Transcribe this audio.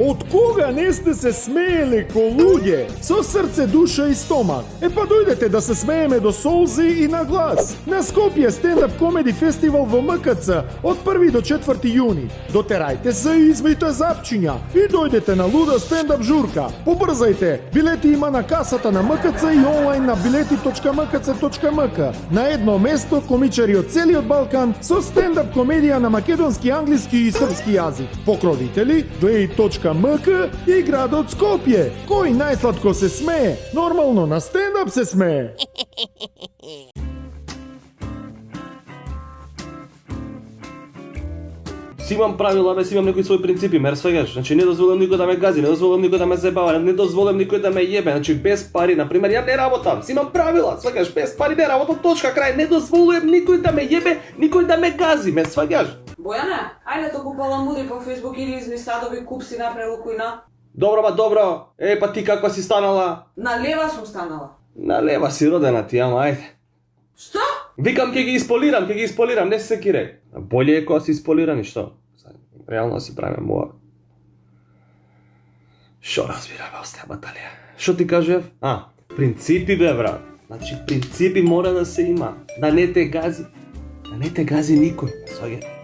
Од кога не сте се смееле ко луѓе, со срце, душа и стомак? Па дојдете да се смееме до солзи и на глас. На Скопје стендап комеди фестивал во МКЦ од 1 до 4 јуни. Дотерајте се и измите запчиња и дојдете на луда стендап журка. Побрзајте, билети има на касата на МКЦ и онлайн на bileti.mkc.mk. На едно место комичари од целиот Балкан со стендап комедија на македонски, англиски и српски јазик. Покровители Glej.mk и градот Скопје. Кој најсладко се смее? Нормално на стендап се смее. Си имам правила, си имам некои своји принципи, мер свегаш. Значи не дозволам никој да ме гази, не дозволам никој да ме зебава, не дозволам никој да ме јебе. Значи без пари, на пример, ја не работам, си имам правила, свегаш, без пари не работам, точка, крај. Не дозволувам никој да ме јебе, никој да ме гази, ме свегаш. Бојане, ајде току паламуди по Фейсбук или изми садови, куп си направил кујна. Добро, ба добро. Па ти каква си станала? На лева сум станала. На лева си родена ти, ама ајде. Што? Викам ќе ги исполирам, не се секирај. Боле е кога си исполирани, што? Реално си правиме мова. Шо разбираме, остаа баталија. Шо ти кажев? Принципи бе, брат. Значи, принципи мора да се има. Да не те гази. Да не те гази никој. Сваѓа.